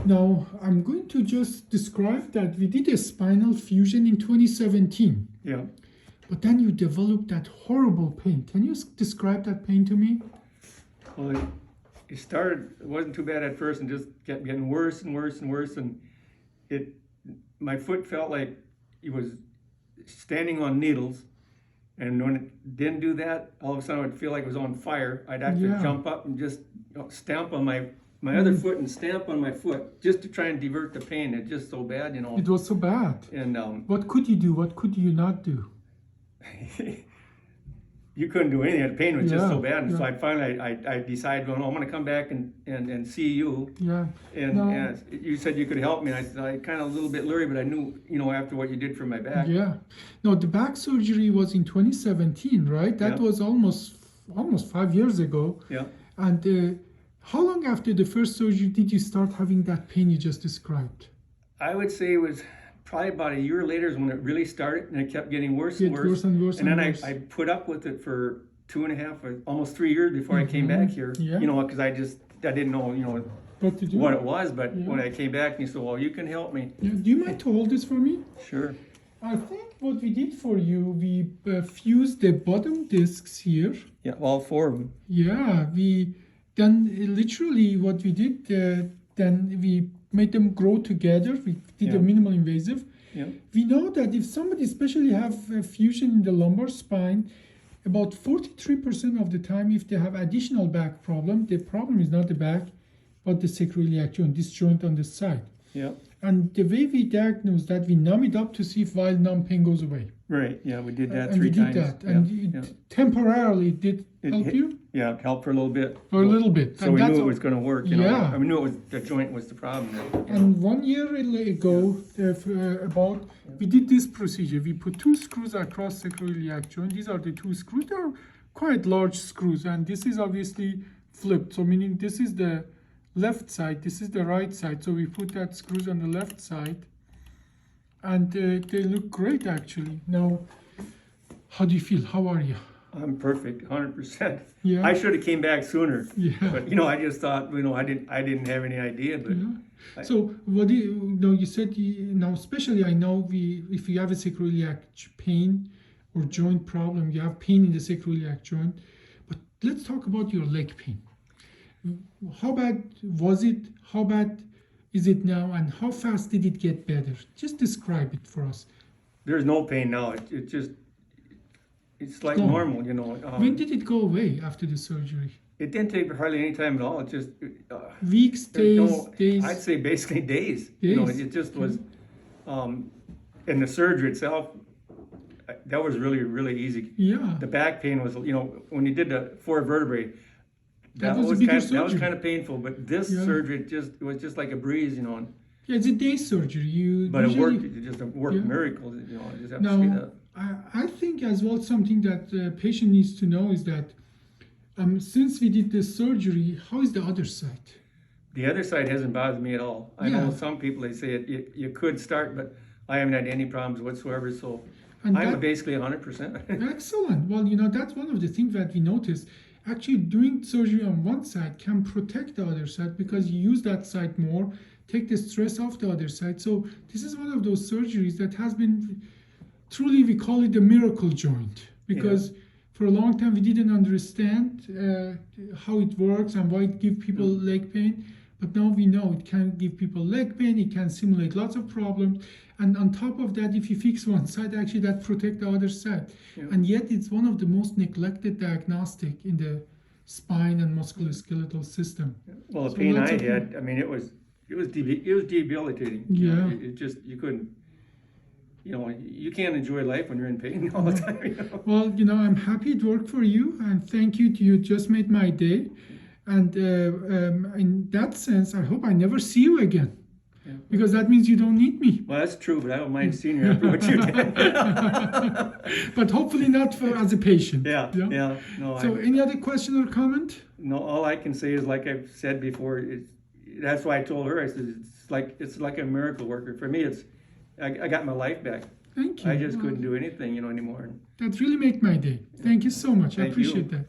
Now, I'm going to just describe that we did a spinal fusion in 2017. Yeah. But then you developed that horrible pain. Can you describe that pain to me? Well, it started, it wasn't too bad at first and just kept getting worse and worse and worse. And my foot felt like it was standing on needles. And when it didn't do that, all of a sudden I would feel like it was on fire. I'd have to jump up and just stamp on my other foot and stamp on my foot just to try and divert the pain. It's just so bad, It was so bad. And what could you do? What could you not do? You couldn't do anything. The pain was just so bad. And so I finally I decided, well, no, I'm going to come back and see you. Yeah. And you said you could help me. And I said, I kind of a little bit leery, but I knew, after what you did for my back. Yeah. No, the back surgery was in 2017, right? That was almost 5 years ago. Yeah. And how long after the first surgery did you start having that pain you just described? I would say it was probably about a year later is when it really started, and it kept getting worse and worse. And then I put up with it for 2.5 or almost 3 years before I came back here. Yeah. Because I didn't know, what to do. What it was. But when I came back, and you said, well, you can help me. Yeah. Do you mind to hold this for me? Sure. I think what we did for you, we fused the bottom discs here. Yeah, all 4 of them. Yeah, then literally what we did, then we made them grow together. We did a minimal invasive. Yeah. We know that if somebody especially have a fusion in the lumbar spine, about 43% of the time, if they have additional back problem, the problem is not the back, but the sacroiliac joint, this joint on the side. Yeah. And the way we diagnose that, we numb it up to see if wild numb pain goes away. Right. Yeah, we did that and 3 times. We did that, and it temporarily did help you. Yeah, it helped for a little bit. For a little bit. So we knew it was going to work. Yeah. We knew the joint was the problem. And 1 year ago, we did this procedure. We put 2 screws across the sacroiliac joint. These are the 2 screws. They are quite large screws, and this is obviously flipped. So meaning this is the left side, this is the right side. So we put that screws on the left side, and they look great actually. Now, how do you feel? How are you? I'm perfect, 100%. Yeah. I should have came back sooner. Yeah. But I just thought, I didn't have any idea. But so what do you said now, especially I know if you have a sacroiliac pain or joint problem, you have pain in the sacroiliac joint. But let's talk about your leg pain. How bad was it? How bad is it now? And how fast did it get better? Just describe it for us. There's no pain now. It's like normal, When did it go away after the surgery? It didn't take hardly any time at all. It just weeks, days, days. I'd say basically days. It just was. And the surgery itself, that was really, really easy. Yeah. The back pain was, when you did the 4 vertebrae, that was kind of painful. But this surgery it was just like a breeze, Yeah, it's a day surgery. But it worked. It just worked miracles. You just have to see that. I think as well something that the patient needs to know is that since we did this surgery, how is the other side? The other side hasn't bothered me at all. I know some people, they say you could start, but I haven't had any problems whatsoever. So I'm basically 100%. Excellent. Well, that's one of the things that we noticed. Actually, doing surgery on one side can protect the other side because you use that side more, take the stress off the other side. So this is one of those surgeries that has been truly, we call it the miracle joint, because for a long time we didn't understand how it works and why it gives people leg pain. But now we know it can give people leg pain, it can simulate lots of problems. And on top of that, if you fix one side, actually that protects the other side. Yeah. And yet it's one of the most neglected diagnostic in the spine and musculoskeletal system. Well, the pain I had, it was debilitating. Yeah. You couldn't. You can't enjoy life when you're in pain all the time. Well, I'm happy it worked for you, and thank you. You just made my day. And in that sense, I hope I never see you again, because that means you don't need me. Well, that's true, but I don't mind seeing you after what you did. But hopefully not as a patient. Yeah. No. So, any other question or comment? No. All I can say is, like I've said before, that's why I told her. I said it's like a miracle worker for me. I got my life back. Thank you. I just couldn't do anything, anymore. That really made my day. Thank you so much. I appreciate that.